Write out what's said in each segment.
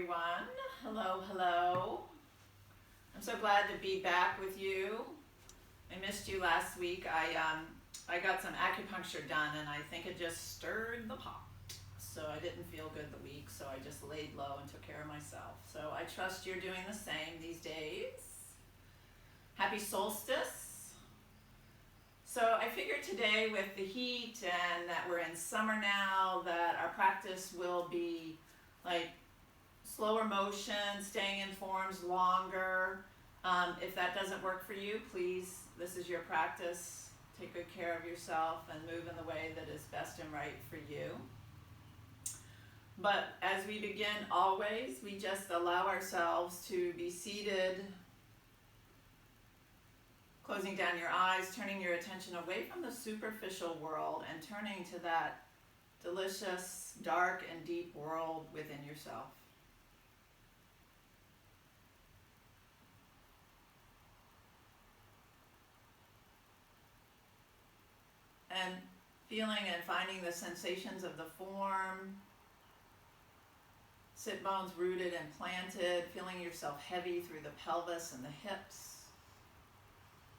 everyone. Hello, hello. I'm so glad to be back with you. I missed you last week. I got some acupuncture done and I think it just stirred the pot. So I didn't feel good the week, so I just laid low and took care of myself. So I trust you're doing the same these days. Happy solstice. So I figured today with the heat and that we're in summer now that our practice will be like slower motion, staying in forms longer. If that doesn't work for you, please, this is your practice. Take good care of yourself and move in the way that is best and right for you. But as we begin always, we just allow ourselves to be seated, closing down your eyes, turning your attention away from the superficial world and turning to that delicious, dark, and deep world within yourself. And feeling and finding the sensations of the form, sit bones rooted and planted, feeling yourself heavy through the pelvis and the hips.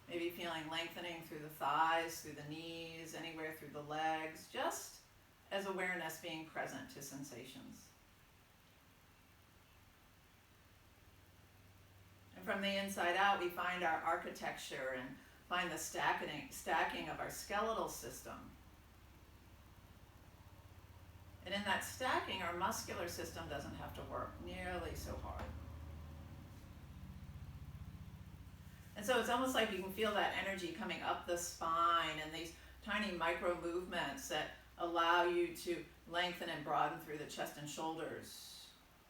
Maybe feeling lengthening through the thighs, through the knees, anywhere through the legs, just as awareness being present to sensations. And from the inside out, we find our architecture and find the stacking of our skeletal system. And in that stacking, our muscular system doesn't have to work nearly so hard. And so it's almost like you can feel that energy coming up the spine and these tiny micro movements that allow you to lengthen and broaden through the chest and shoulders.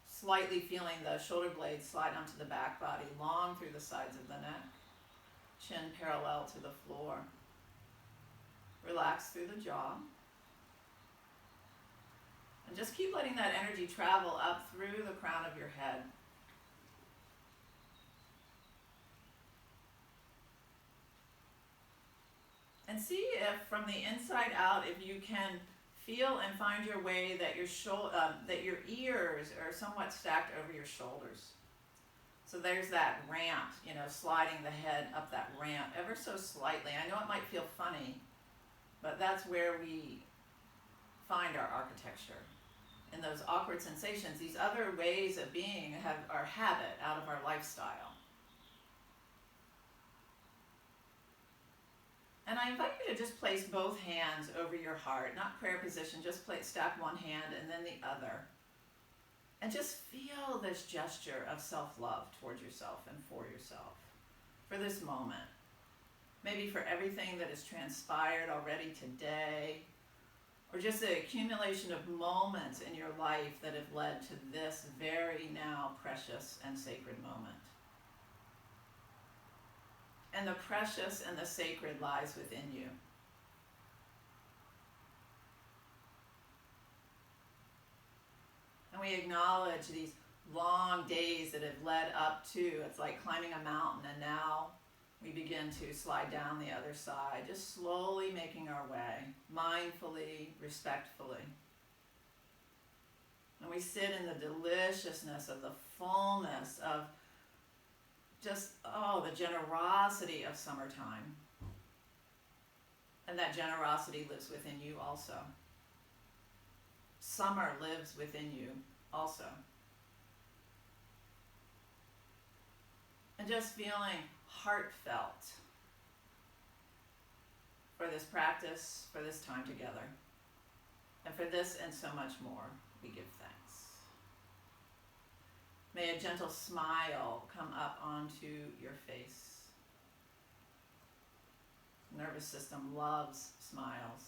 Slightly feeling the shoulder blades slide onto the back body, long through the sides of the neck. Chin parallel to the floor. Relax through the jaw. And just keep letting that energy travel up through the crown of your head. And see if from the inside out, if you can feel and find your way that your ears are somewhat stacked over your shoulders. So there's that ramp, sliding the head up that ramp ever so slightly. I know it might feel funny, but that's where we find our architecture. And those awkward sensations, these other ways of being are habit out of our lifestyle. And I invite you to just place both hands over your heart, not prayer position, just stack one hand and then the other. And just feel this gesture of self-love towards yourself and for yourself, for this moment. Maybe for everything that has transpired already today, or just the accumulation of moments in your life that have led to this very now precious and sacred moment. And the precious and the sacred lies within you. And we acknowledge these long days that have led up to, it's like climbing a mountain, and now we begin to slide down the other side, just slowly making our way, mindfully, respectfully. And we sit in the deliciousness of the fullness of just, the generosity of summertime. And that generosity lives within you also. Summer lives within you also. And just feeling heartfelt for this practice, for this time together. And for this and so much more, we give thanks. May a gentle smile come up onto your face. The nervous system loves smiles.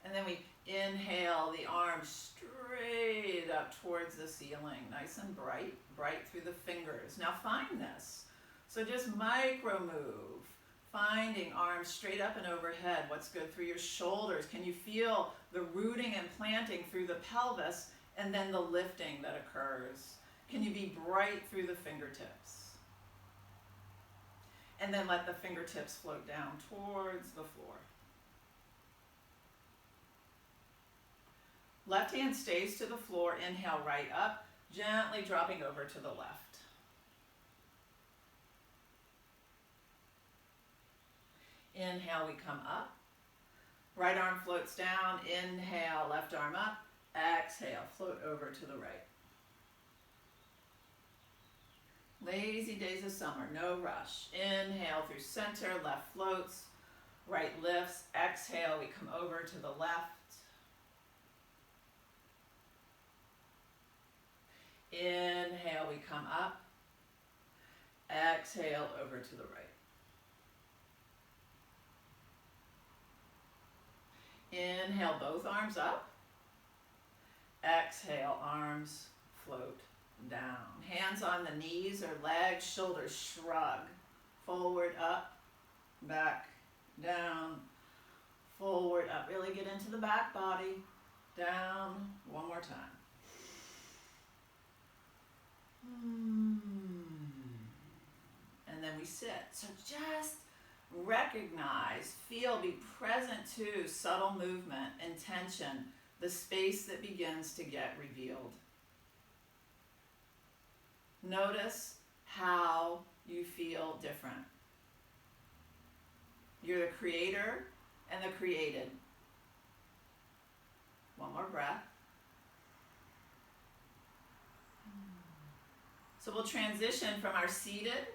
And then we inhale the arms straight up towards the ceiling, nice and bright through the fingers. Now find this. So just micro move, finding arms straight up and overhead. What's good through your shoulders? Can you feel the rooting and planting through the pelvis and then the lifting that occurs? Can you be bright through the fingertips? And then let the fingertips float down towards the floor. Left hand stays to the floor. Inhale, right up, gently dropping over to the left. Inhale, we come up. Right arm floats down. Inhale, left arm up. Exhale, float over to the right. Lazy days of summer, no rush. Inhale through center, left floats, right lifts. Exhale, we come over to the left. Inhale, we come up. Exhale, over to the right. Inhale, both arms up. Exhale, arms float down. Hands on the knees or legs, shoulders shrug. Forward, up, back, down, forward, up. Really get into the back body. Down, one more time. And then we sit. So just recognize, feel, be present to subtle movement, intention, the space that begins to get revealed. Notice how you feel different. You're the creator and the created. One more breath. So we'll transition from our seated.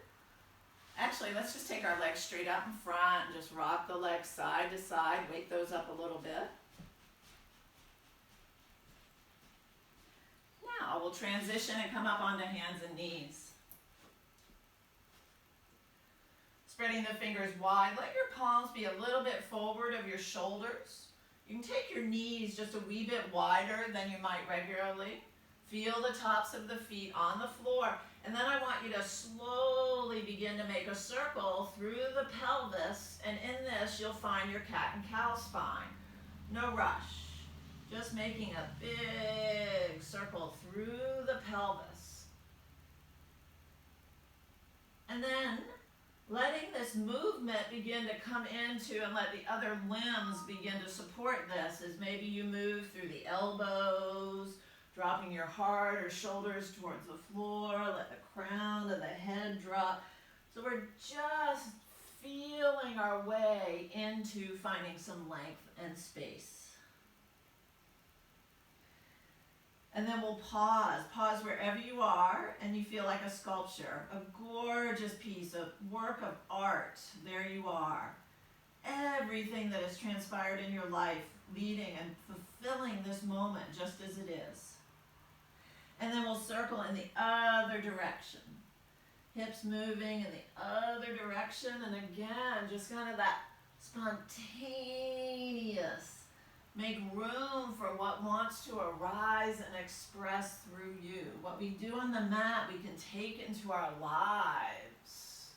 Actually, let's just take our legs straight up in front and just rock the legs side to side. Wake those up a little bit. Now we'll transition and come up onto hands and knees. Spreading the fingers wide. Let your palms be a little bit forward of your shoulders. You can take your knees just a wee bit wider than you might regularly. Feel the tops of the feet on the floor. And then I want you to slowly begin to make a circle through the pelvis. And in this, you'll find your cat and cow spine. No rush. Just making a big circle through the pelvis. And then letting this movement begin to come into and let the other limbs begin to support this as maybe you move through the elbows, dropping your heart or shoulders towards the floor, let the crown of the head drop. So we're just feeling our way into finding some length and space. And then we'll pause. Pause wherever you are and you feel like a sculpture, a gorgeous piece of work of art. There you are. Everything that has transpired in your life, leading and fulfilling this moment just as it is. And then we'll circle in the other direction. Hips moving in the other direction. And again, just kind of that spontaneous. Make room for what wants to arise and express through you. What we do on the mat, we can take into our lives.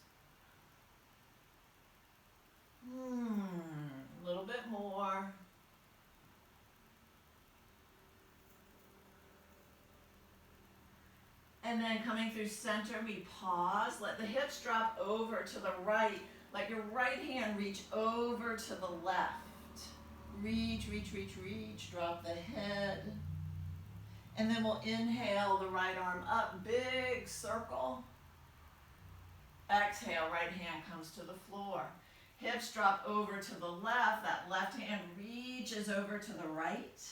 A little bit more. And then coming through center, we pause. Let the hips drop over to the right. Let your right hand reach over to the left. Reach, reach, reach, reach. Drop the head. And then we'll inhale the right arm up. Big circle. Exhale, right hand comes to the floor. Hips drop over to the left. That left hand reaches over to the right.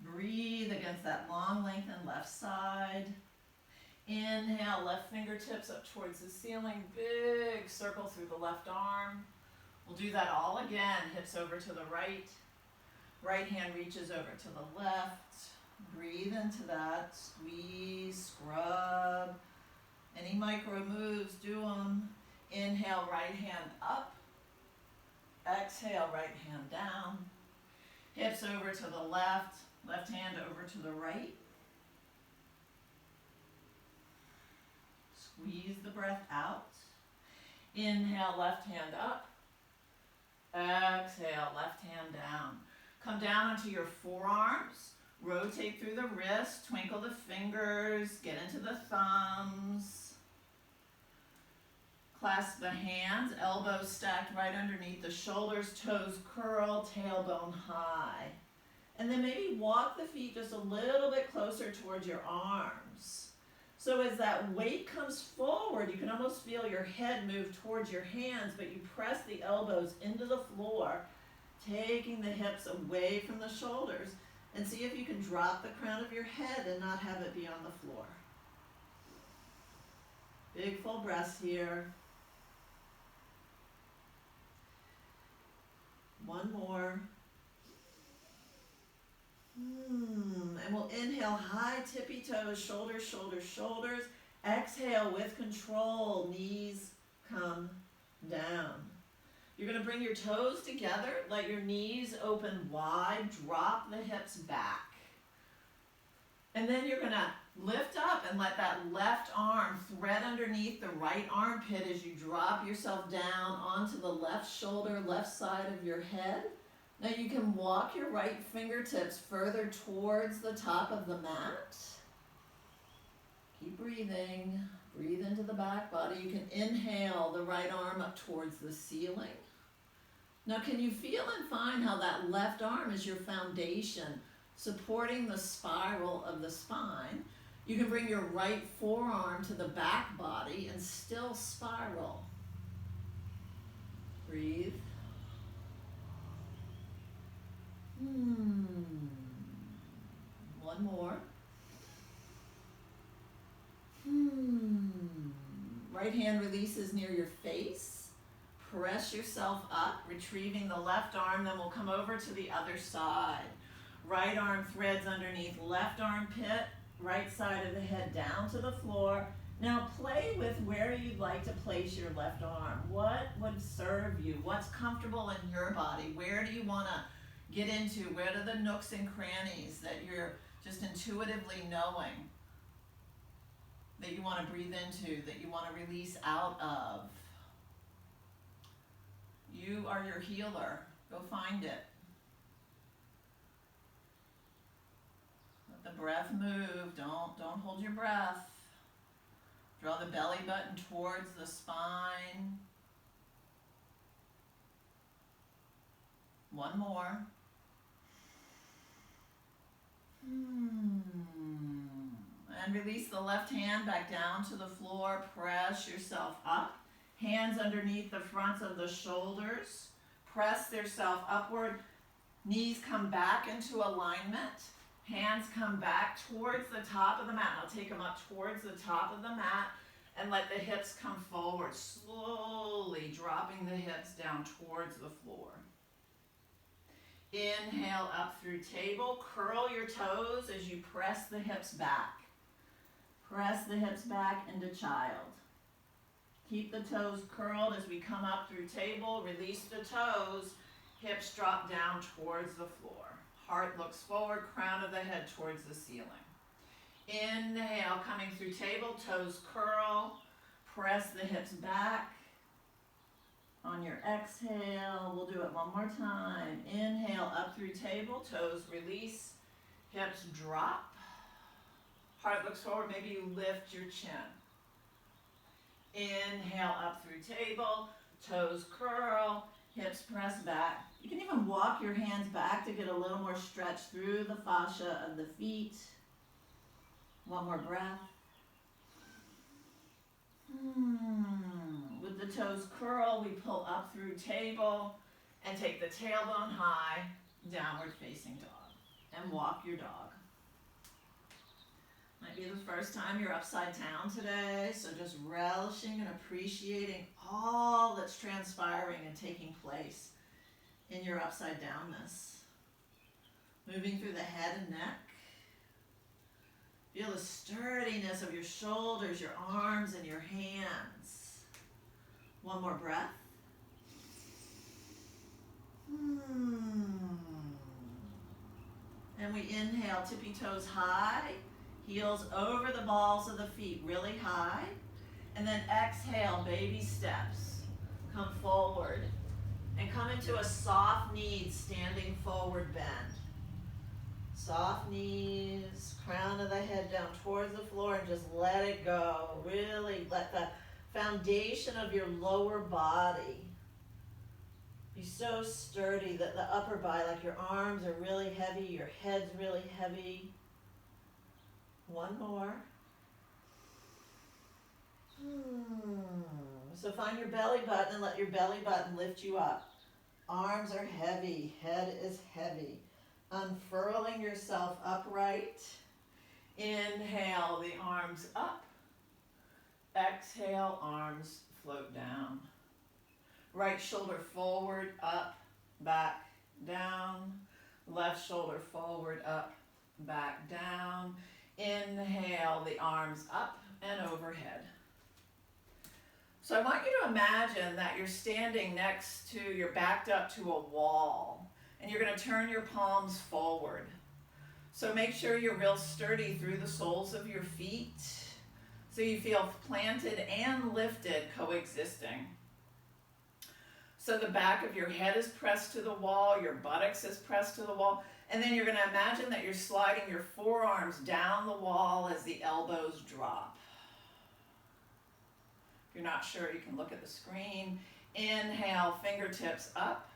Breathe against that long lengthened left side. Inhale, left fingertips up towards the ceiling. Big circle through the left arm. We'll do that all again. Hips over to the right. Right hand reaches over to the left. Breathe into that. Squeeze, scrub. Any micro moves, do them. Inhale, right hand up. Exhale, right hand down. Hips over to the left. Left hand over to the right. Squeeze the breath out. Inhale, left hand up. Exhale, left hand down. Come down onto your forearms. Rotate through the wrists. Twinkle the fingers. Get into the thumbs. Clasp the hands. Elbows stacked right underneath the shoulders. Toes curl. Tailbone high. And then maybe walk the feet just a little bit closer towards your arms. So as that weight comes forward, you can almost feel your head move towards your hands, but you press the elbows into the floor, taking the hips away from the shoulders, and see if you can drop the crown of your head and not have it be on the floor. Big full breaths here. One more. And we'll inhale, high tippy toes, shoulders, shoulders, shoulders. Exhale with control, knees come down. You're going to bring your toes together, let your knees open wide, drop the hips back. And then you're going to lift up and let that left arm thread underneath the right armpit as you drop yourself down onto the left shoulder, left side of your head. Now you can walk your right fingertips further towards the top of the mat. Keep breathing. Breathe into the back body. You can inhale the right arm up towards the ceiling. Now can you feel and find how that left arm is your foundation, supporting the spiral of the spine? You can bring your right forearm to the back body and still spiral. Breathe. One more. Right hand releases near your face. Press yourself up, retrieving the left arm, then we'll come over to the other side. Right arm threads underneath left armpit, right side of the head down to the floor. Now play with where you'd like to place your left arm. What would serve you? What's comfortable in your body? Where do you want to get into? Where are the nooks and crannies that you're just intuitively knowing that you want to breathe into, that you want to release out of? You are your healer. Go find it. Let the breath move. Don't hold your breath. Draw the belly button towards the spine. One more. And release the left hand back down to the floor. Press yourself up. Hands underneath the fronts of the shoulders. Press yourself upward. Knees come back into alignment. Hands come back towards the top of the mat. Now take them up towards the top of the mat and let the hips come forward. Slowly dropping the hips down towards the floor. Inhale up through table. Curl your toes as you press the hips back. Press the hips back into child. Keep the toes curled as we come up through table. Release the toes. Hips drop down towards the floor. Heart looks forward, crown of the head towards the ceiling. Inhale, coming through table, toes curl. Press the hips back. On your exhale, we'll do it one more time. Inhale, up through table, toes release, hips drop. Heart looks forward, maybe you lift your chin. Inhale, up through table, toes curl, hips press back. You can even walk your hands back to get a little more stretch through the fascia of the feet. One more breath. With the toes curl, we pull up through table and take the tailbone high, downward facing dog, and walk your dog. Might be the first time you're upside down today, so just relishing and appreciating all that's transpiring and taking place in your upside downness. Moving through the head and neck. Feel the sturdiness of your shoulders, your arms, and your hands. One more breath. And we inhale, tippy toes high, heels over the balls of the feet, really high. And then exhale, baby steps. Come forward and come into a soft kneed, standing forward bend. Soft knees, crown of the head down towards the floor, and just let it go. Really let the foundation of your lower body Be so sturdy that the upper body, like your arms are really heavy, your head's really heavy. One more. So find your belly button and let your belly button lift you up. Arms are heavy, head is heavy. Unfurling yourself upright. Inhale, the arms up. Exhale, arms float down. Right shoulder forward, up, back, down. Left shoulder forward, up, back, down. Inhale, the arms up and overhead. So I want you to imagine that you're standing next to, you're backed up to a wall, and you're going to turn your palms forward. So make sure you're real sturdy through the soles of your feet, so you feel planted and lifted coexisting. So the back of your head is pressed to the wall, your buttocks is pressed to the wall, and then you're going to imagine that you're sliding your forearms down the wall as the elbows drop. If you're not sure, you can look at the screen. Inhale, fingertips up.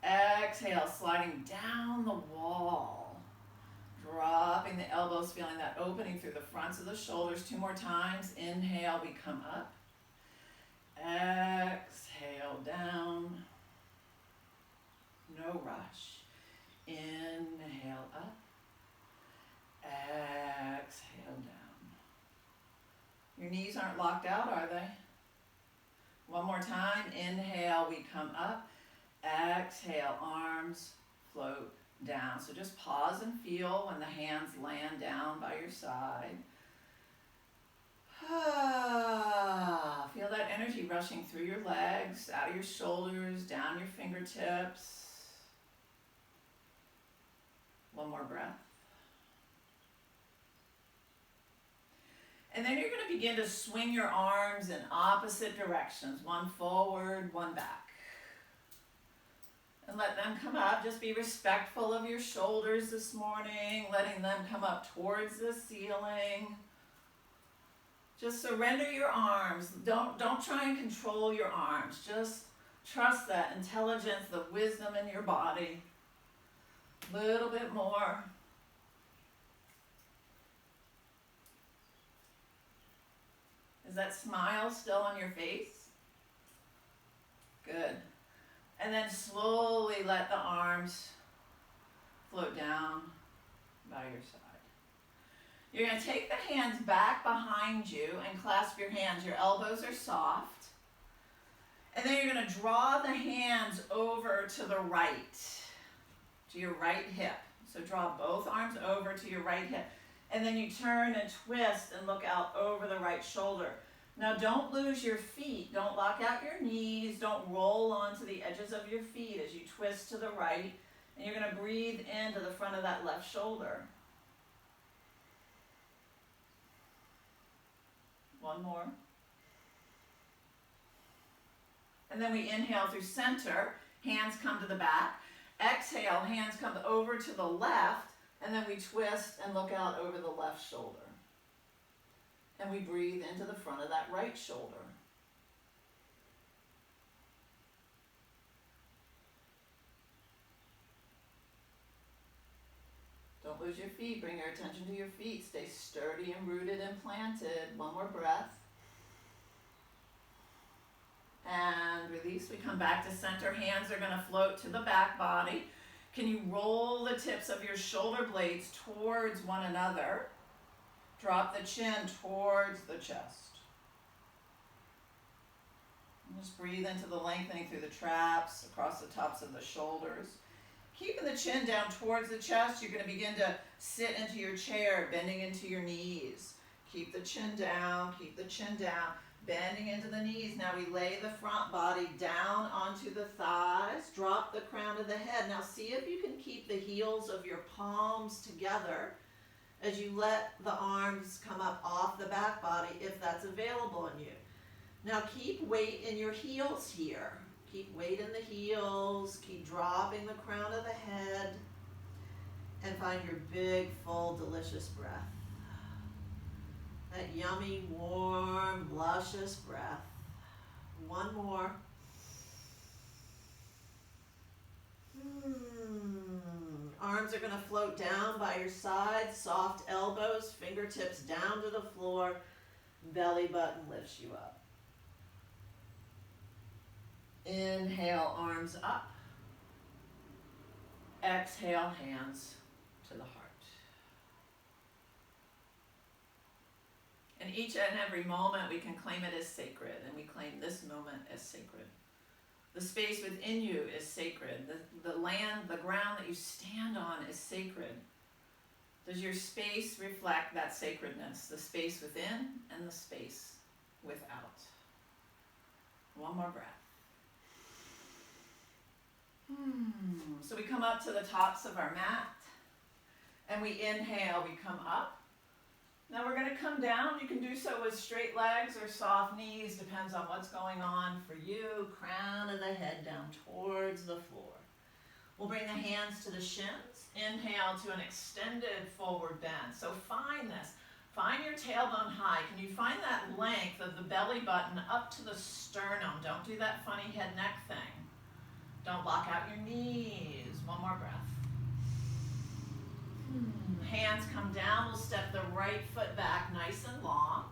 Exhale, sliding down the wall. Dropping the elbows, feeling that opening through the fronts of the shoulders. 2 more times. Inhale, we come up. Exhale, down. No rush. Inhale, up. Exhale, down. Your knees aren't locked out, are they? One more time. Inhale, we come up. Exhale, arms float down. So just pause and feel when the hands land down by your side. Feel that energy rushing through your legs, out of your shoulders, down your fingertips. One more breath. And then you're going to begin to swing your arms in opposite directions. One forward, one back. And let them come up. Just be respectful of your shoulders this morning, letting them come up towards the ceiling. Just surrender your arms. Don't try and control your arms. Just trust that intelligence, the wisdom in your body. A little bit more. Is that smile still on your face? Good. And then slowly let the arms float down by your side. You're going to take the hands back behind you and clasp your hands. Your elbows are soft. And then you're going to draw the hands over to the right, to your right hip. So draw both arms over to your right hip. And then you turn and twist and look out over the right shoulder. Now don't lose your feet. Don't lock out your knees. Don't roll onto the edges of your feet as you twist to the right. And you're going to breathe into the front of that left shoulder. One more. And then we inhale through center. Hands come to the back. Exhale, hands come over to the left. And then we twist and look out over the left shoulder. And we breathe into the front of that right shoulder. Don't lose your feet. Bring your attention to your feet. Stay sturdy and rooted and planted. One more breath. And release. We come back to center. Hands are going to float to the back body. Can you roll the tips of your shoulder blades towards one another? Drop the chin towards the chest. And just breathe into the lengthening through the traps, across the tops of the shoulders. Keeping the chin down towards the chest, you're going to begin to sit into your chair, bending into your knees. Keep the chin down, bending into the knees. Now we lay the front body down onto the thighs. Drop the crown of the head. Now see if you can keep the heels of your palms together as you let the arms come up off the back body, if that's available in you. Now keep weight in your heels here. Keep weight in the heels. Keep dropping the crown of the head. And find your big, full, delicious breath. That yummy, warm, luscious breath. One more. Arms are going to float down by your sides, soft elbows, fingertips down to the floor, belly button lifts you up. Inhale, arms up. Exhale, hands to the heart. And each and every moment we can claim it as sacred, and we claim this moment as sacred. The space within you is sacred. The land, the ground that you stand on is sacred. Does your space reflect that sacredness? The space within and the space without. One more breath. So we come up to the tops of our mat, and we inhale, we come up. Now we're going to come down. You can do so with straight legs or soft knees, depends on what's going on for you. Crown of the head down towards the floor. We'll bring the hands to the shins. Inhale to an extended forward bend. So find this. Find your tailbone high. Can you find that length of the belly button up to the sternum? Don't do that funny head neck thing. Don't lock out your knees. One more breath. Hands come down. We'll step the right foot back nice and long.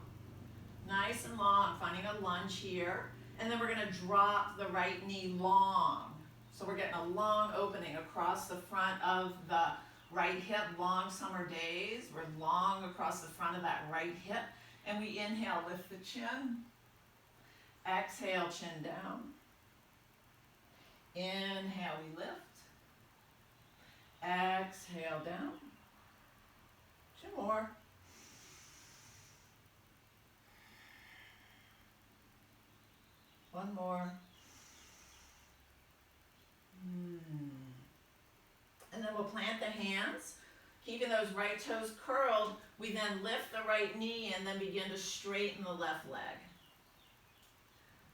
Nice and long. Finding a lunge here. And then we're going to drop the right knee long. So we're getting a long opening across the front of the right hip. Long summer days. We're long across the front of that right hip. And we inhale, lift the chin. Exhale, chin down. Inhale, we lift. Exhale, down. Two more. One more. And then we'll plant the hands, keeping those right toes curled. We then lift the right knee and then begin to straighten the left leg.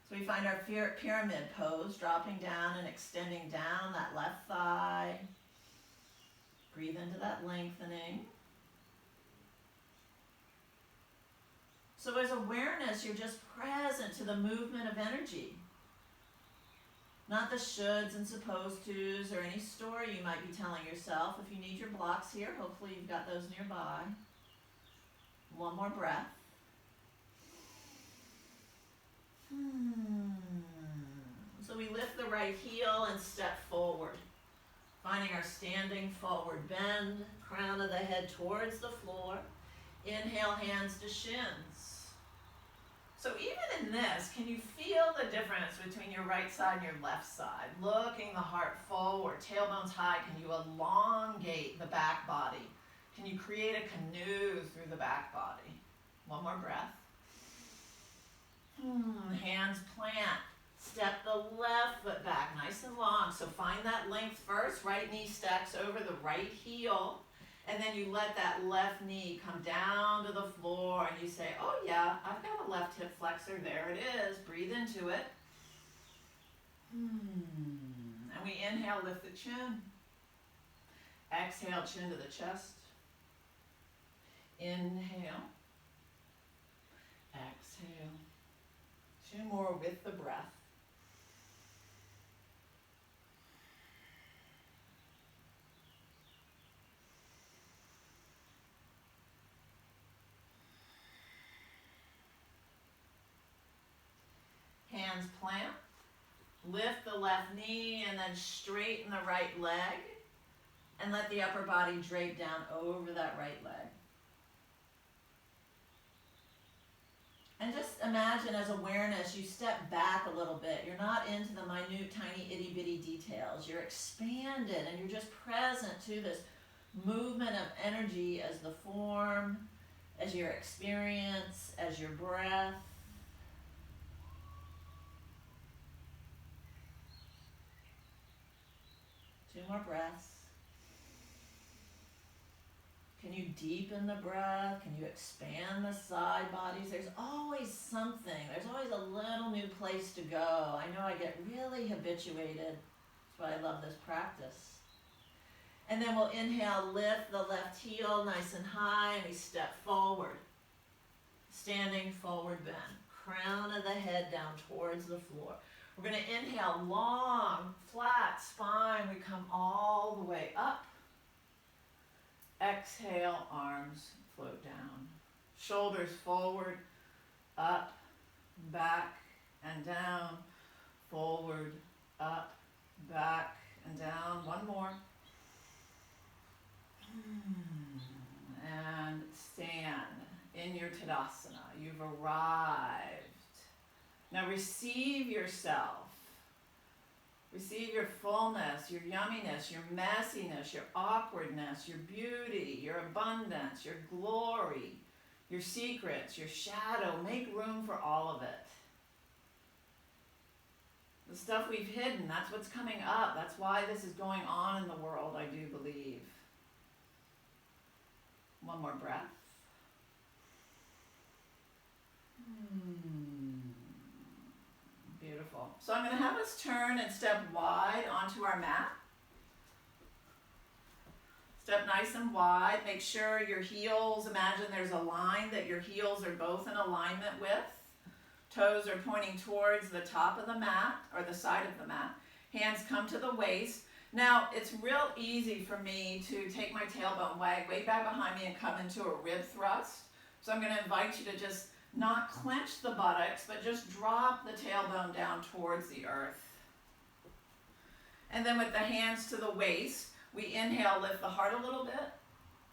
So we find our pyramid pose, dropping down and extending down that left thigh. Breathe into that lengthening. So as awareness, you're just present to the movement of energy. Not the shoulds and supposed tos or any story you might be telling yourself. If you need your blocks here, hopefully you've got those nearby. One more breath. So we lift the right heel and step forward. Finding our standing forward bend, crown of the head towards the floor. Inhale, hands to shins. So even in this, can you feel the difference between your right side and your left side? Looking the heart forward, tailbones high. Can you elongate the back body? Can you create a canoe through the back body? One more breath. Hands plant. Step the left foot back nice and long. So find that length first. Right knee stacks over the right heel. And then you let that left knee come down to the floor and you say, oh yeah, I've got a left hip flexor. There it is. Breathe into it. And we inhale, lift the chin. Exhale, chin to the chest. Inhale. Exhale. Two more with the breath. Hands plant, lift the left knee and then straighten the right leg and let the upper body drape down over that right leg. And just imagine as awareness, you step back a little bit. You're not into the minute, tiny, itty bitty details. You're expanded and you're just present to this movement of energy as the form, as your experience, as your breath. Two more breaths. Can you deepen the breath? Can you expand the side bodies? There's always something. There's always a little new place to go. I know I get really habituated. That's why I love this practice. And then we'll inhale, lift the left heel nice and high, and we step forward. Standing forward bend. Crown of the head down towards the floor. We're going to inhale, long, flat spine. We come all the way up. Exhale, arms float down. Shoulders forward, up, back, and down. Forward, up, back, and down. One more. And stand in your Tadasana. You've arrived. Now receive yourself. Receive your fullness, your yumminess, your messiness, your awkwardness, your beauty, your abundance, your glory, your secrets, your shadow. Make room for all of it. The stuff we've hidden, that's what's coming up. That's why this is going on in the world, I do believe. One more breath. Beautiful. So I'm going to have us turn and step wide onto our mat. Step nice and wide. Make sure your heels, imagine there's a line that your heels are both in alignment with. Toes are pointing towards the top of the mat or the side of the mat. Hands come to the waist. Now, it's real easy for me to take my tailbone, wag way back behind me and come into a rib thrust. So I'm going to invite you to just not clench the buttocks, but just drop the tailbone down towards the earth. And then with the hands to the waist, we inhale, lift the heart a little bit.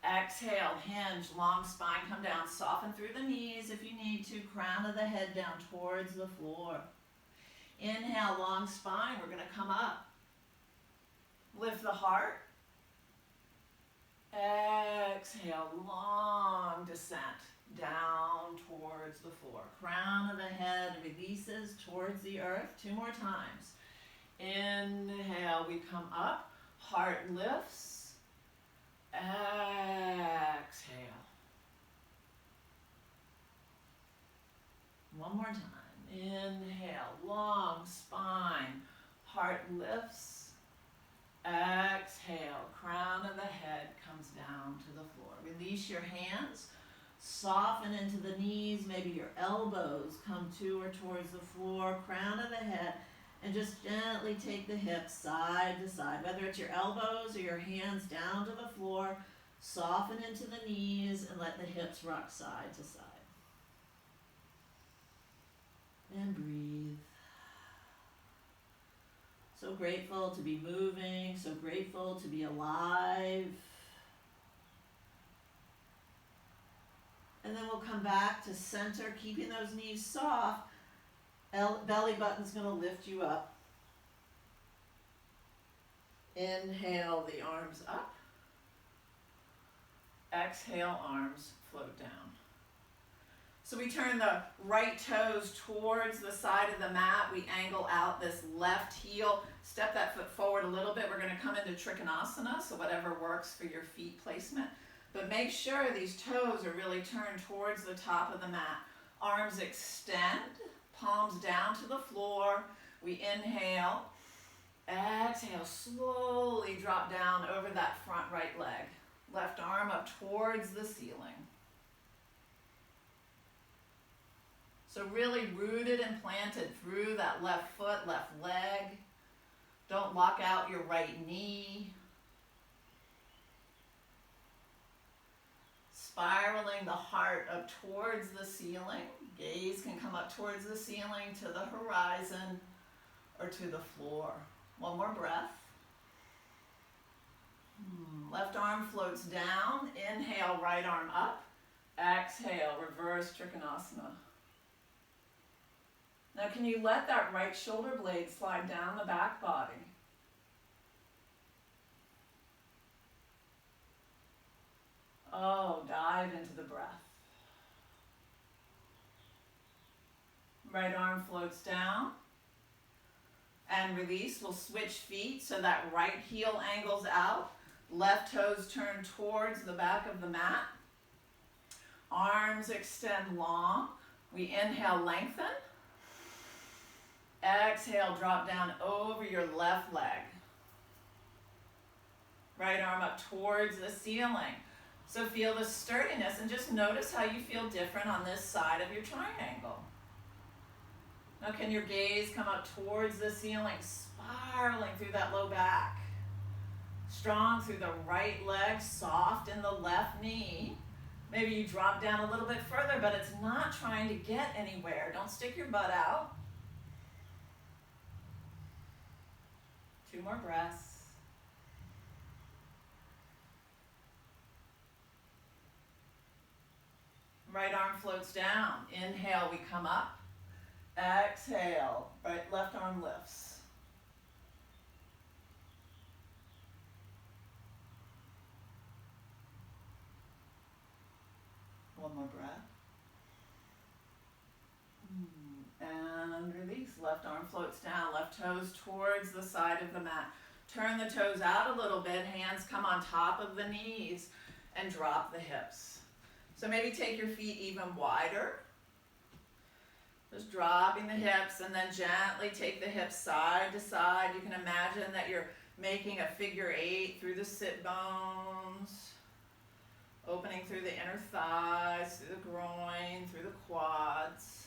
Exhale, hinge, long spine, come down. Soften through the knees if you need to. Crown of the head down towards the floor. Inhale, long spine. We're going to come up. Lift the heart. Exhale, long descent down towards the floor. Crown of the head releases towards the earth. 2 more times. Inhale, we come up. Heart lifts. Exhale. One more time. Inhale, long spine. Heart lifts. Exhale, crown of the head comes down to the floor. Release your hands. Soften into the knees. Maybe your elbows come to or towards the floor. Crown of the head. And just gently take the hips side to side. Whether it's your elbows or your hands down to the floor. Soften into the knees and let the hips rock side to side. And breathe. So grateful to be moving, so grateful to be alive. And then we'll come back to center, keeping those knees soft. Belly button's going to lift you up. Inhale the arms up. Exhale, arms float down. So we turn the right toes towards the side of the mat. We angle out this left heel. Step that foot forward a little bit. We're going to come into Trikonasana, so whatever works for your feet placement. But make sure these toes are really turned towards the top of the mat. Arms extend, palms down to the floor. We inhale. Exhale, slowly drop down over that front right leg. Left arm up towards the ceiling. So really rooted and planted through that left foot, left leg. Don't lock out your right knee. Spiraling the heart up towards the ceiling. Gaze can come up towards the ceiling, to the horizon, or to the floor. One more breath. Left arm floats down. Inhale, right arm up. Exhale, reverse Trikonasana. Now can you let that right shoulder blade slide down the back body? Oh, dive into the breath. Right arm floats down. And release. We'll switch feet so that right heel angles out. Left toes turn towards the back of the mat. Arms extend long. We inhale, lengthen. Exhale, drop down over your left leg. Right arm up towards the ceiling. So feel the sturdiness and just notice how you feel different on this side of your triangle. Now can your gaze come up towards the ceiling, spiraling through that low back. Strong through the right leg, soft in the left knee. Maybe you drop down a little bit further, but it's not trying to get anywhere. Don't stick your butt out. 2 more breaths. Right arm floats down. Inhale, we come up. Exhale, right left arm lifts. One more breath. And release. Left arm floats down. Left toes towards the side of the mat. Turn the toes out a little bit. Hands come on top of the knees and drop the hips. So maybe take your feet even wider. Just dropping the hips and then gently take the hips side to side. You can imagine that you're making a figure 8 through the sit bones. Opening through the inner thighs, through the groin, through the quads.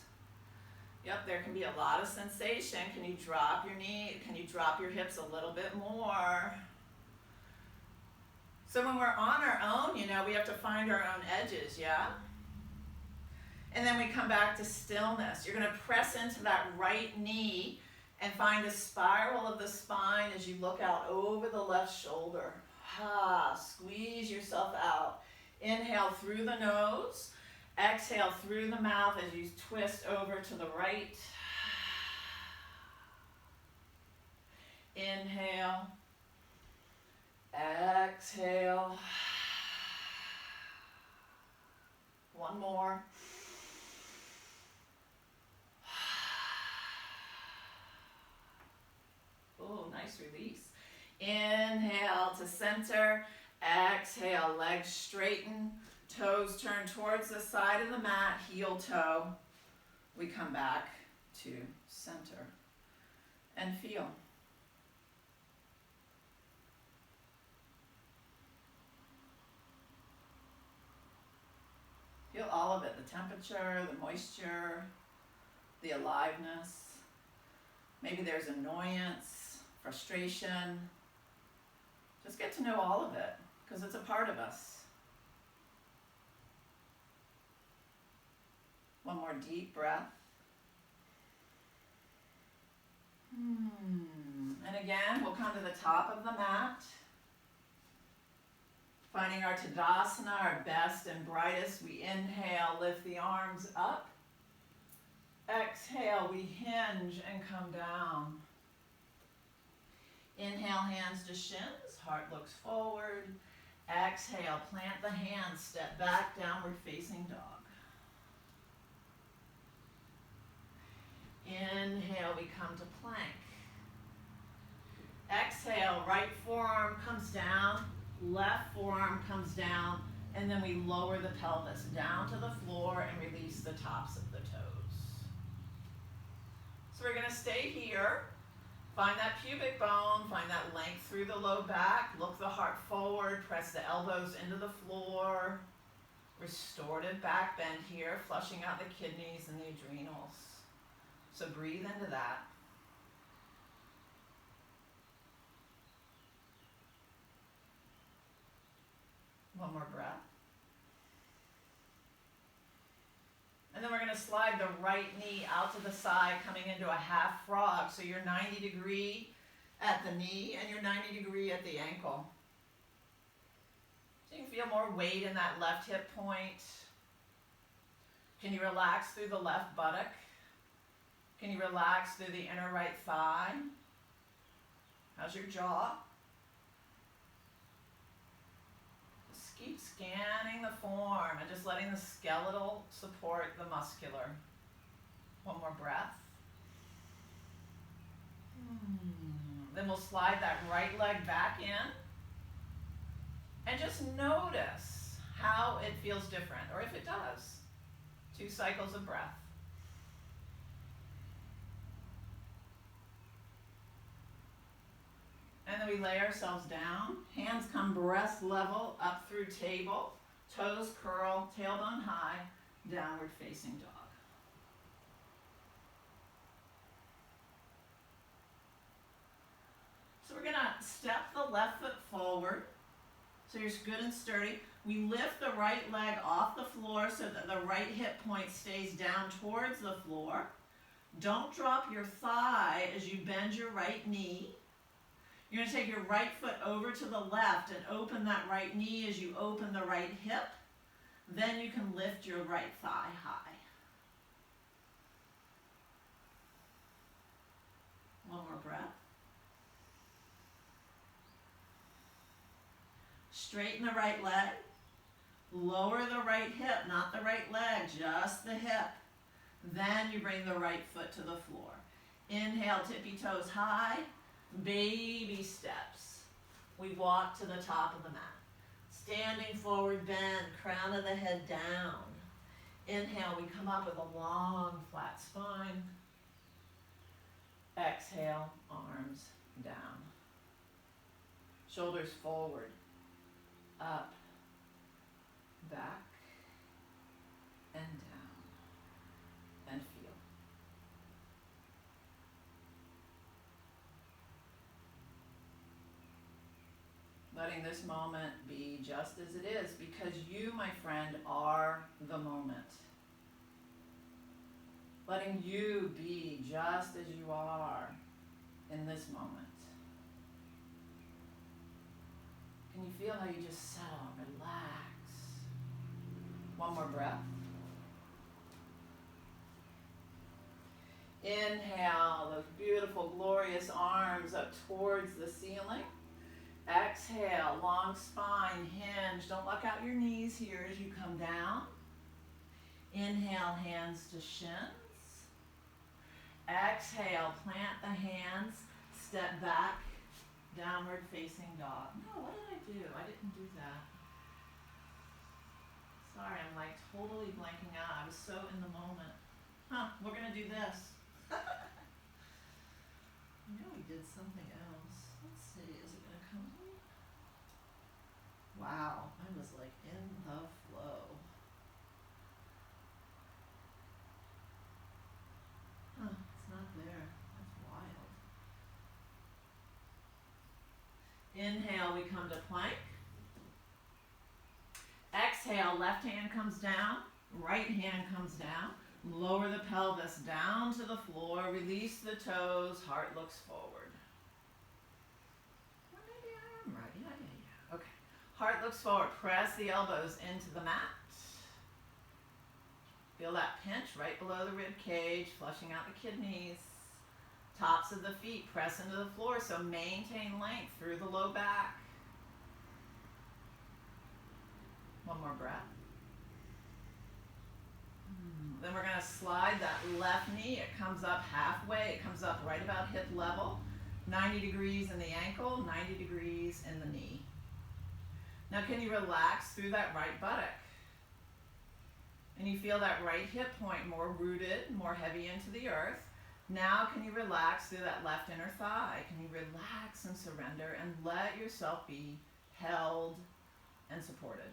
Yep, there can be a lot of sensation. Can you drop your knee? Can you drop your hips a little bit more? So when we're on our own, you know, we have to find our own edges, yeah? And then we come back to stillness. You're going to press into that right knee and find a spiral of the spine as you look out over the left shoulder. Squeeze yourself out. Inhale through the nose. Exhale through the mouth as you twist over to the right. Inhale. Exhale. One more. Oh, nice release. Inhale to center. Exhale, legs straighten. Toes turn towards the side of the mat, heel toe. We come back to center and feel. Feel all of it, the temperature, the moisture, the aliveness. Maybe there's annoyance, frustration. Just get to know all of it, because it's a part of us. One more deep breath. And again, we'll come to the top of the mat. Finding our Tadasana, our best and brightest. We inhale, lift the arms up. Exhale, we hinge and come down. Inhale, hands to shins, heart looks forward. Exhale, plant the hands, step back, downward facing dog. Inhale, we come to plank. Exhale, right forearm comes down, left forearm comes down, and then we lower the pelvis down to the floor and release the tops of the toes. So we're going to stay here. Find that pubic bone, find that length through the low back, look the heart forward, press the elbows into the floor. Restorative back bend here, flushing out the kidneys and the adrenals. So breathe into that. One more breath. And then we're going to slide the right knee out to the side, coming into a half frog. So you're 90 degree at the knee and you're 90 degree at the ankle. So you can feel more weight in that left hip point. Can you relax through the left buttock? Can you relax through the inner right thigh? How's your jaw? Just keep scanning the form and just letting the skeletal support the muscular. One more breath. Then we'll slide that right leg back in. And just notice how it feels different, or if it does. 2 cycles of breath. And then we lay ourselves down. Hands come breast level up through table. Toes curl, tailbone high, downward facing dog. So we're gonna step the left foot forward, so you're good and sturdy. We lift the right leg off the floor so that the right hip point stays down towards the floor. Don't drop your thigh as you bend your right knee. You're going to take your right foot over to the left and open that right knee as you open the right hip. Then you can lift your right thigh high. One more breath. Straighten the right leg. Lower the right hip, not the right leg, just the hip. Then you bring the right foot to the floor. Inhale, tippy toes high. Baby steps. We walk to the top of the mat. Standing forward bend, crown of the head down. Inhale, we come up with a long, flat spine. Exhale, arms down. Shoulders forward, up, back, and down, and feel. Letting this moment be just as it is, because you, my friend, are the moment. Letting you be just as you are in this moment. Can you feel how you just settle, relax? One more breath. Inhale, those beautiful, glorious arms up towards the ceiling. Exhale, long spine, hinge. Don't lock out your knees here as you come down. Inhale, hands to shins. Exhale, plant the hands, step back, downward facing dog. No, what did I do? I didn't do that. Sorry, I'm like totally blanking out. I was so in the moment. We're gonna do this. I know we did something else. Let's see, is it gonna come? Wow, I was like in the flow. It's not there. That's wild. Inhale, we come to plank. Exhale, left hand comes down, right hand comes down. Lower the pelvis down to the floor, release the toes, heart looks forward. Well, maybe I am right. Yeah. Okay. Heart looks forward, press the elbows into the mat. Feel that pinch right below the rib cage, flushing out the kidneys. Tops of the feet press into the floor, so maintain length through the low back. One more breath. Then we're going to slide that left knee. It comes up halfway. It comes up right about hip level. 90 degrees in the ankle, 90 degrees in the knee. Now can you relax through that right buttock? And you feel that right hip point more rooted, more heavy into the earth. Now can you relax through that left inner thigh? Can you relax and surrender and let yourself be held and supported?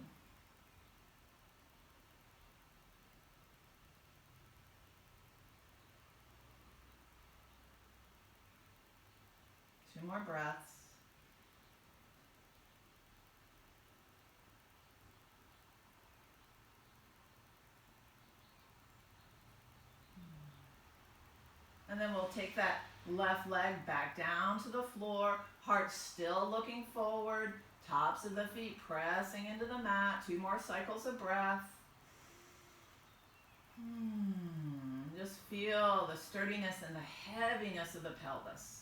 Two more breaths. And then we'll take that left leg back down to the floor, heart still looking forward, tops of the feet pressing into the mat. 2 more cycles of breath. Just feel the sturdiness and the heaviness of the pelvis.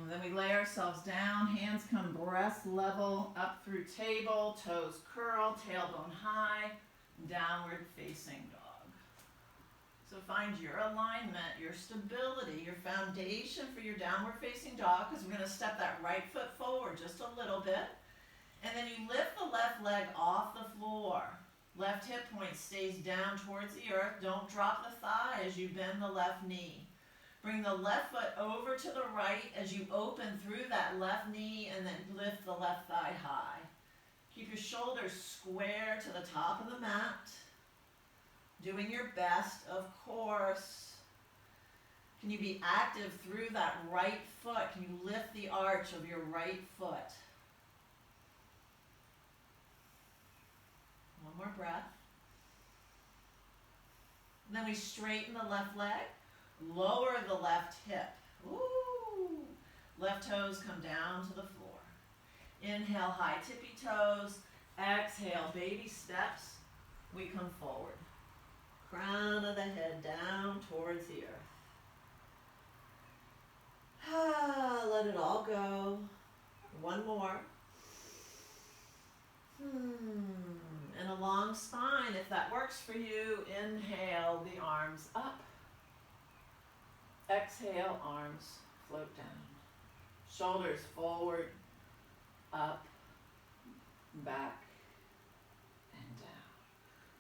Then we lay ourselves down, hands come breast level, up through table, toes curl, tailbone high, downward facing dog. So find your alignment, your stability, your foundation for your downward facing dog, because we're going to step that right foot forward just a little bit. And then you lift the left leg off the floor. Left hip point stays down towards the earth. Don't drop the thigh as you bend the left knee. Bring the left foot over to the right as you open through that left knee and then lift the left thigh high. Keep your shoulders square to the top of the mat. Doing your best, of course. Can you be active through that right foot? Can you lift the arch of your right foot? One more breath. And then we straighten the left leg, lower the left hip. Ooh. Left toes come down to the floor. Inhale, high tippy toes. Exhale, baby steps. We come forward. Crown of the head down towards the earth. Let it all go. One more. And a long spine, if that works for you. Inhale, the arms up. Exhale, arms float down. Shoulders forward, up, back, and down.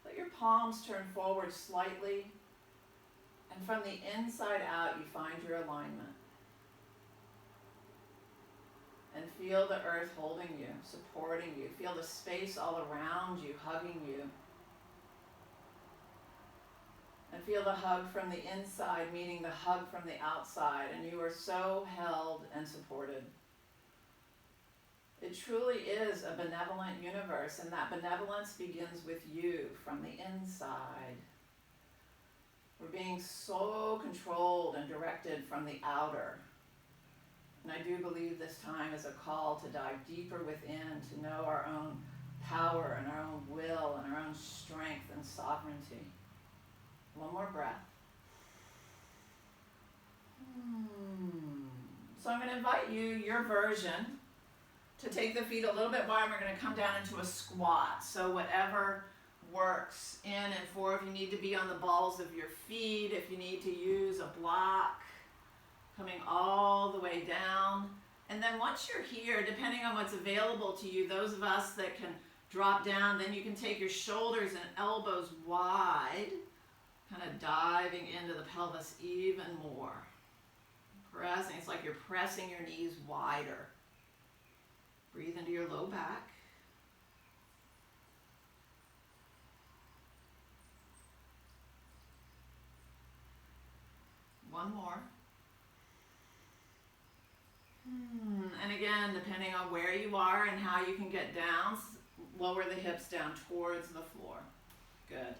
Let your palms turn forward slightly. And from the inside out, you find your alignment. And feel the earth holding you, supporting you. Feel the space all around you, hugging you. And feel the hug from the inside, meeting the hug from the outside. And you are so held and supported. It truly is a benevolent universe, and that benevolence begins with you from the inside. We're being so controlled and directed from the outer. And I do believe this time is a call to dive deeper within, to know our own power and our own will and our own strength and sovereignty. One more breath. So I'm going to invite you, your version, to take the feet a little bit wide. We're going to come down into a squat. So whatever works. In and for, if you need to be on the balls of your feet, if you need to use a block, coming all the way down. And then once you're here, depending on what's available to you, those of us that can drop down, then you can take your shoulders and elbows wide, kind of diving into the pelvis even more. Pressing, it's like you're pressing your knees wider. Breathe into your low back. One more. And again, depending on where you are and how you can get down, lower the hips down towards the floor. Good.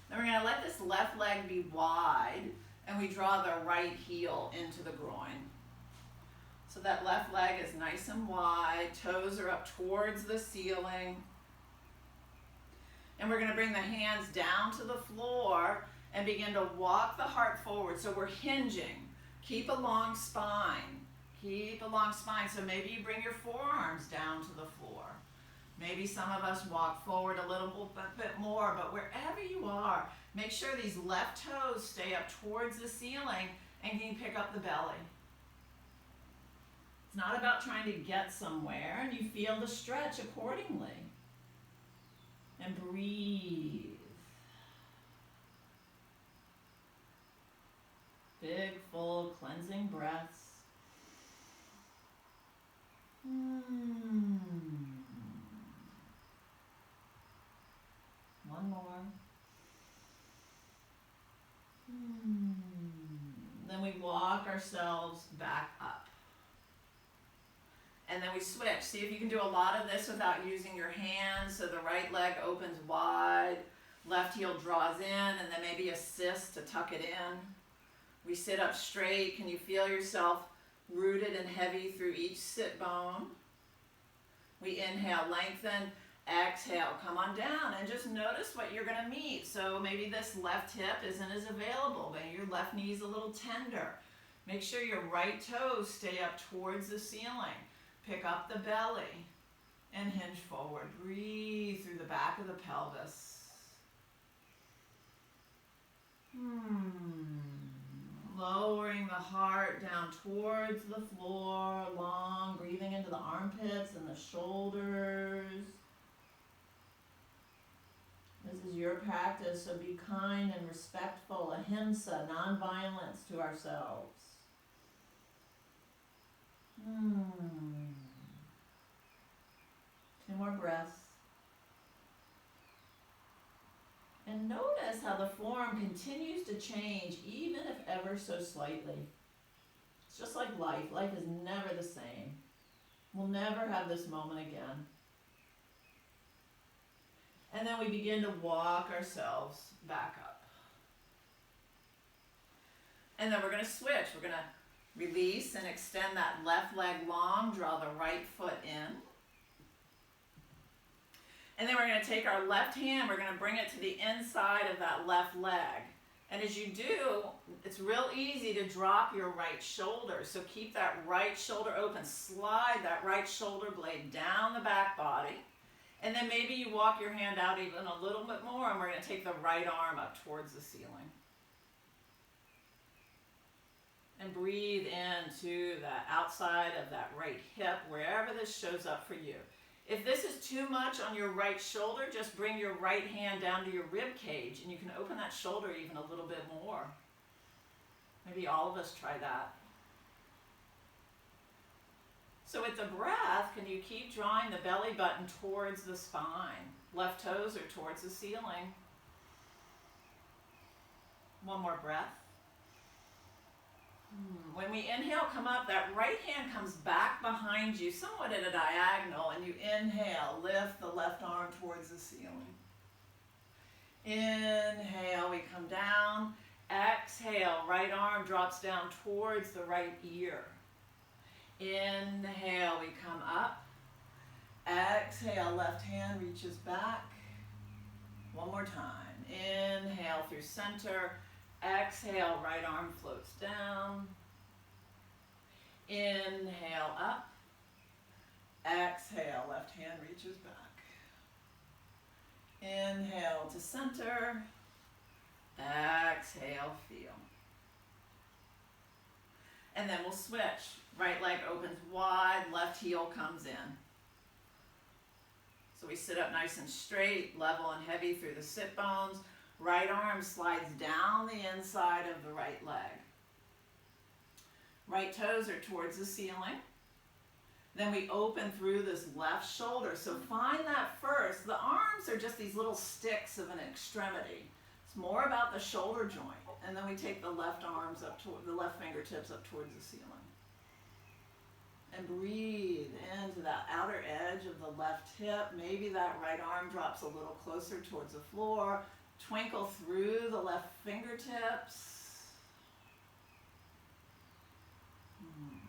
Then we're going to let this left leg be wide, and we draw the right heel into the groin. So that left leg is nice and wide, toes are up towards the ceiling. And we're going to bring the hands down to the floor and begin to walk the heart forward. So we're hinging. Keep a long spine. Keep a long spine. So maybe you bring your forearms down to the floor. Maybe some of us walk forward a little bit more, but wherever you are, make sure these left toes stay up towards the ceiling, and can you pick up the belly? It's not about trying to get somewhere, and you feel the stretch accordingly. And breathe. Big, full, cleansing breaths. One more. Then we walk ourselves back up. And then we switch. See if you can do a lot of this without using your hands. So the right leg opens wide, left heel draws in, and then maybe assist to tuck it in. We sit up straight. Can you feel yourself rooted and heavy through each sit bone? We inhale, lengthen. Exhale, come on down, and just notice what you're going to meet. So maybe this left hip isn't as available. Maybe your left knee is a little tender. Make sure your right toes stay up towards the ceiling. Pick up the belly and hinge forward. Breathe through the back of the pelvis. Lowering the heart down towards the floor. Long, breathing into the armpits and the shoulders. This is your practice, so be kind and respectful, ahimsa, non-violence to ourselves. Two more breaths. And notice how the form continues to change, even if ever so slightly. It's just like life. Life is never the same. We'll never have this moment again. And then we begin to walk ourselves back up. And then we're going to switch. We're going to release and extend that left leg long, draw the right foot in. And then we're going to take our left hand, we're going to bring it to the inside of that left leg. And as you do, it's real easy to drop your right shoulder. So keep that right shoulder open. Slide that right shoulder blade down the back body. And then maybe you walk your hand out even a little bit more, and we're going to take the right arm up towards the ceiling. And breathe into the outside of that right hip, wherever this shows up for you. If this is too much on your right shoulder, just bring your right hand down to your rib cage, and you can open that shoulder even a little bit more. Maybe all of us try that. So with the breath, can you keep drawing the belly button towards the spine? Left toes are towards the ceiling. One more breath. When we inhale, come up, that right hand comes back behind you, somewhat at a diagonal, and you inhale, lift the left arm towards the ceiling. Inhale, we come down. Exhale, right arm drops down towards the right ear. Inhale, we come up. Exhale, left hand reaches back. One more time. Inhale through center. Exhale, right arm floats down. Inhale up. Exhale, left hand reaches back. Inhale to center. Exhale, feel. And then we'll switch. Right leg opens wide, left heel comes in. So we sit up nice and straight, level and heavy through the sit bones. Right arm slides down the inside of the right leg. Right toes are towards the ceiling. Then we open through this left shoulder. So find that first. The arms are just these little sticks of an extremity. It's more about the shoulder joint. And then we take the left arms up toward the left fingertips up towards the ceiling. And breathe into that outer edge of the left hip. Maybe that right arm drops a little closer towards the floor. Twinkle through the left fingertips.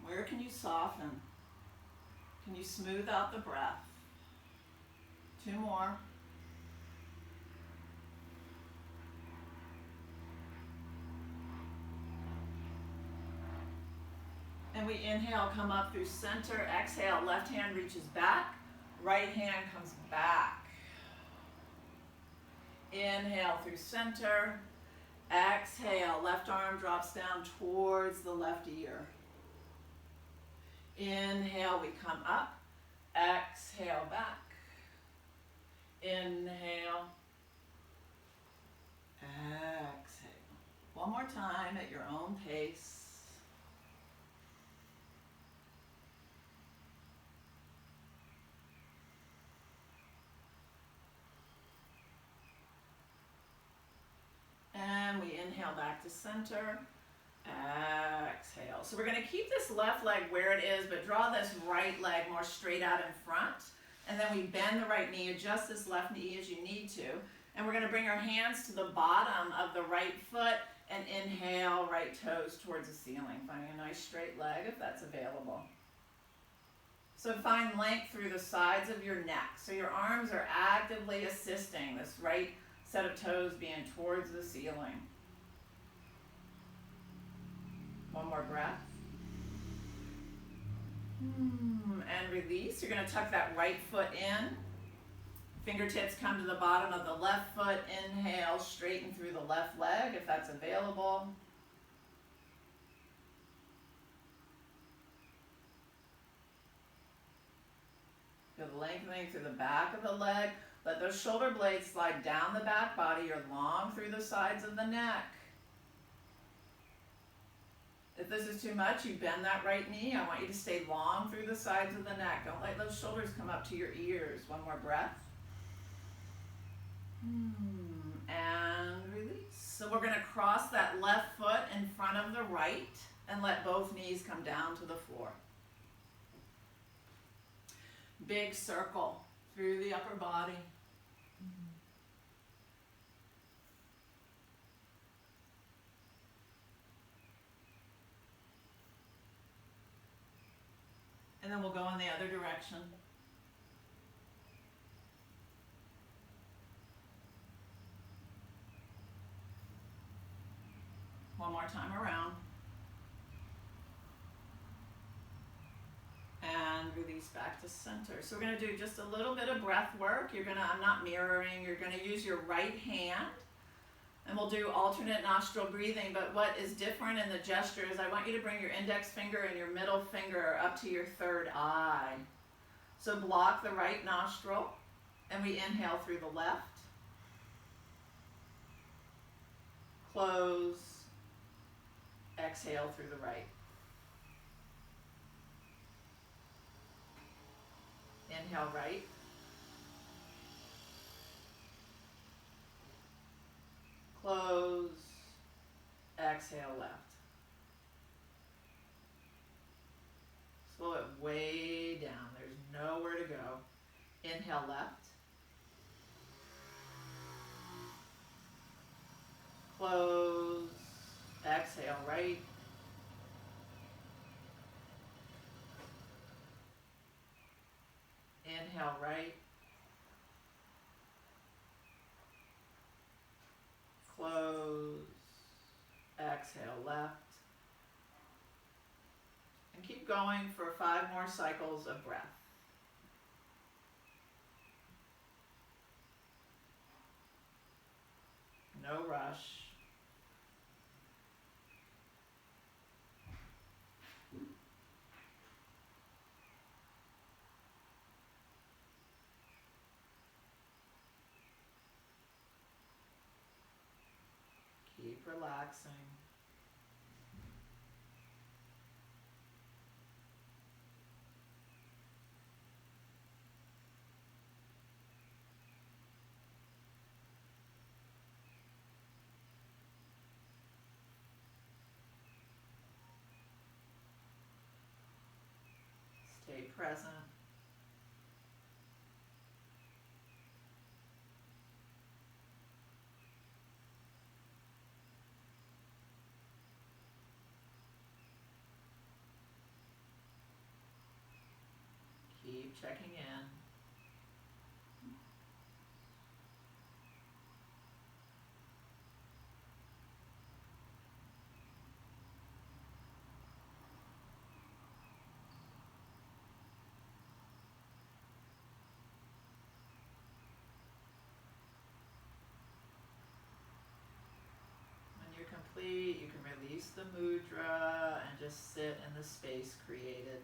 Where can you soften? Can you smooth out the breath? Two more. And we inhale, come up through center. Exhale, left hand reaches back. Right hand comes back. Inhale through center. Exhale, left arm drops down towards the left ear. Inhale, we come up. Exhale, back. Inhale. Exhale. One more time at your own pace. And we inhale back to center. Exhale. So we're going to keep this left leg where it is, but draw this right leg more straight out in front. And then we bend the right knee, adjust this left knee as you need to. And we're going to bring our hands to the bottom of the right foot and inhale, right toes towards the ceiling. Finding a nice straight leg if that's available. So find length through the sides of your neck. So your arms are actively assisting this right set of toes being towards the ceiling. One more breath. And release. You're going to tuck that right foot in. Fingertips come to the bottom of the left foot. Inhale, straighten through the left leg if that's available. Feel the lengthening through the back of the leg. Let those shoulder blades slide down the back body. You're long through the sides of the neck. If this is too much, you bend that right knee. I want you to stay long through the sides of the neck. Don't let those shoulders come up to your ears. One more breath. And release. So we're going to cross that left foot in front of the right and let both knees come down to the floor. Big circle through the upper body. And then we'll go in the other direction. One more time around. And release back to center. So we're going to do just a little bit of breath work. I'm not mirroring, you're going to use your right hand. And we'll do alternate nostril breathing, but what is different in the gesture is I want you to bring your index finger and your middle finger up to your third eye. So block the right nostril, and we inhale through the left. Close. Exhale through the right. Inhale right. Close. Exhale left. Slow it way down. There's nowhere to go. Inhale left. Close. Exhale right. Inhale right. Close. Exhale left. And keep going for 5 more cycles of breath. No rush. Keep relaxing. Stay present. Keep checking in. When you're complete, you can release the mudra and just sit in the space created.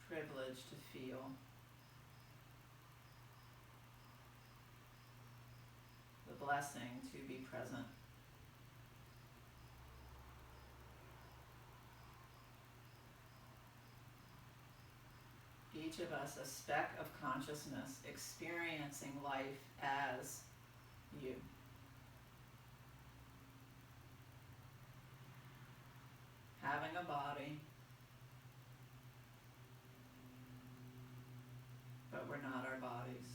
Privilege to feel. The blessing to be present. Each of us a speck of consciousness experiencing life as you. Having a body, but we're not our bodies.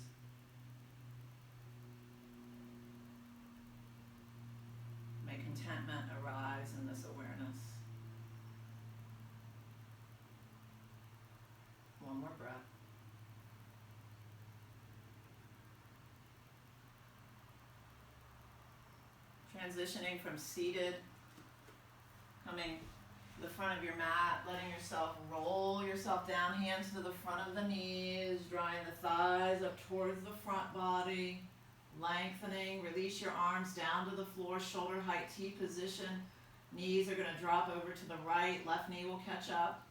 May contentment arise in this awareness. One more breath. Transitioning from seated, coming to the front of your mat, letting yourself roll yourself down, hands to the front of the knees, drawing the thighs up towards the front body, lengthening, release your arms down to the floor, shoulder height T position. Knees are going to drop over to the right. Left knee will catch up.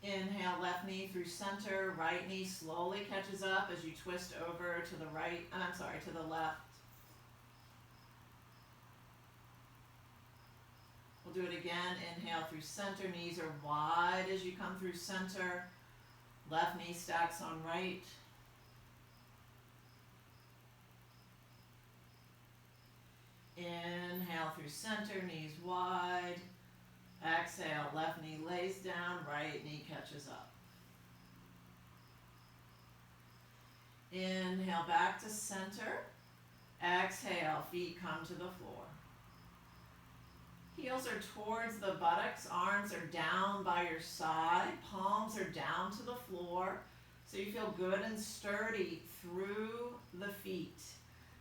Inhale, left knee through center. Right knee slowly catches up as you twist over to the right. To the left. We'll do it again. Inhale through center. Knees are wide as you come through center. Left knee stacks on right. Inhale through center, knees wide. Exhale, left knee lays down, right knee catches up. Inhale back to center. Exhale, feet come to the floor. Heels are towards the buttocks, arms are down by your side, palms are down to the floor, so you feel good and sturdy through the feet.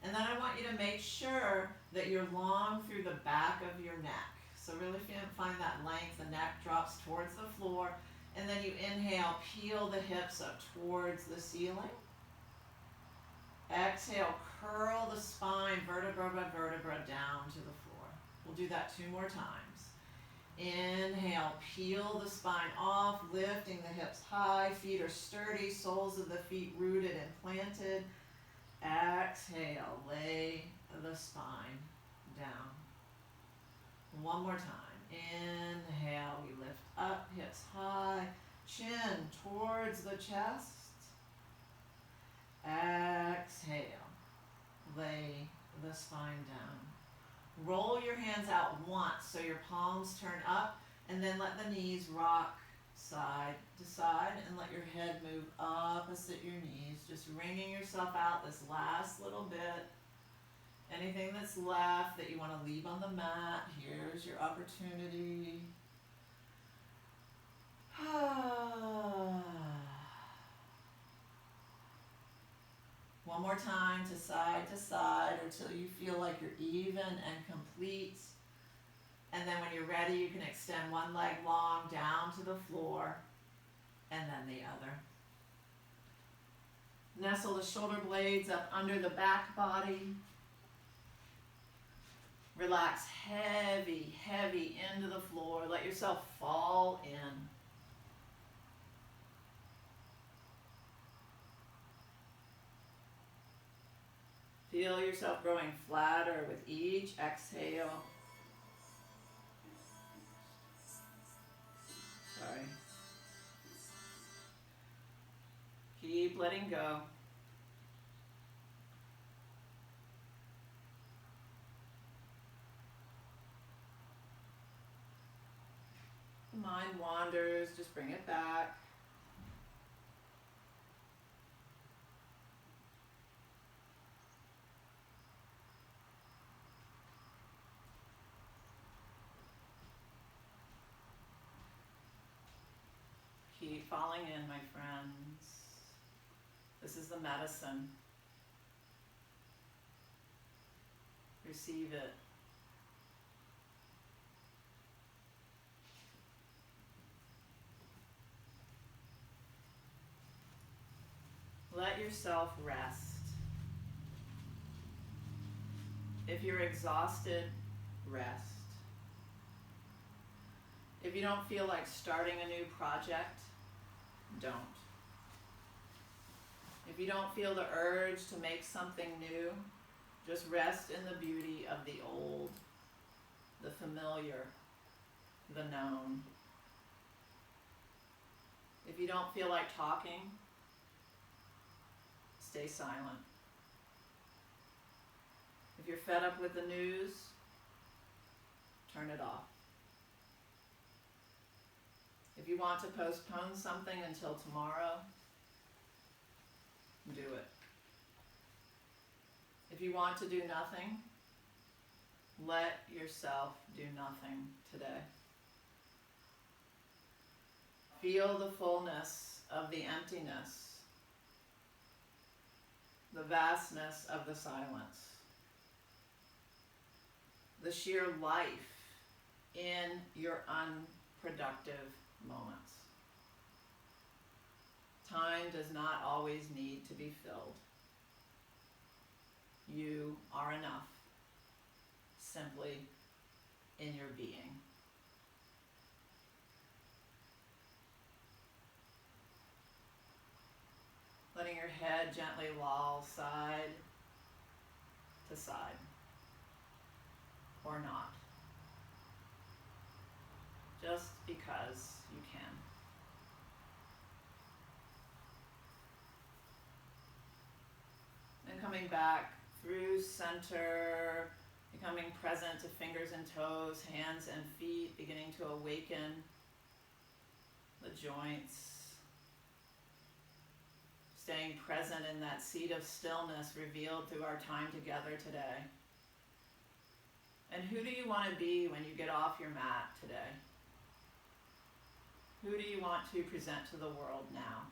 And then I want you to make sure that you're long through the back of your neck. So really find that length, the neck drops towards the floor, and then you inhale, peel the hips up towards the ceiling. Exhale, curl the spine vertebra by vertebra down to the floor. We'll do that 2 more times. Inhale, peel the spine off, lifting the hips high, feet are sturdy, soles of the feet rooted and planted. Exhale, lay the spine down. 1 more time. Inhale, we lift up, hips high, chin towards the chest. Exhale, lay the spine down. Roll your hands out once so your palms turn up, and then let the knees rock side to side and let your head move opposite your knees, just wringing yourself out this last little bit. Anything that's left that you want to leave on the mat, here's your opportunity. One more time to side until you feel like you're even and complete. And then when you're ready, you can extend one leg long down to the floor and then the other. Nestle the shoulder blades up under the back body. Relax heavy, heavy into the floor. Let yourself fall in. Feel yourself growing flatter with each exhale. Sorry. Keep letting go. The mind wanders, just bring it back. Keep falling in, my friends. This is the medicine. Receive it. Let yourself rest. If you're exhausted, rest. If you don't feel like starting a new project, don't. If you don't feel the urge to make something new, just rest in the beauty of the old, the familiar, the known. If you don't feel like talking, stay silent. If you're fed up with the news, turn it off. If you want to postpone something until tomorrow, do it. If you want to do nothing, let yourself do nothing today. Feel the fullness of the emptiness, the vastness of the silence, the sheer life in your unproductive moments. Time does not always need to be filled. You are enough. simply in your being. Letting your head gently loll side to side, or not, just because you can. And coming back through center, becoming present to fingers and toes, hands and feet, beginning to awaken the joints. Staying present in that seat of stillness revealed through our time together today. And who do you want to be when you get off your mat today? Who do you want to present to the world now?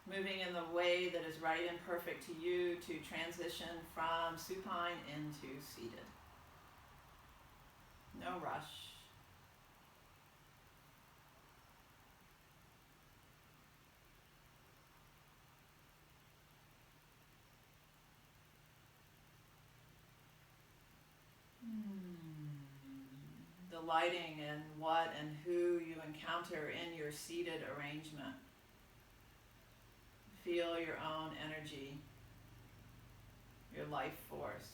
Moving in the way that is right and perfect to you to transition from supine into seated. No rush. Delighting in what and who you encounter in your seated arrangement. Feel your own energy, your life force.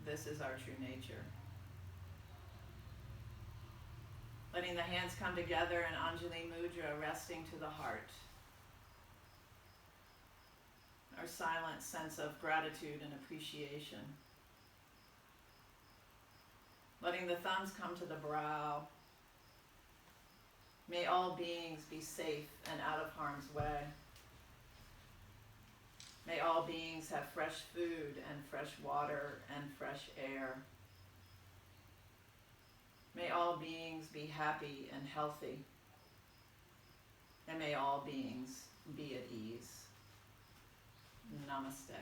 This is our true nature. Letting the hands come together in Anjali Mudra, resting to the heart. Our silent sense of gratitude and appreciation. Letting the thumbs come to the brow. May all beings be safe and out of harm's way. May all beings have fresh food and fresh water and fresh air. May all beings be happy and healthy. And may all beings be at ease. Namaste.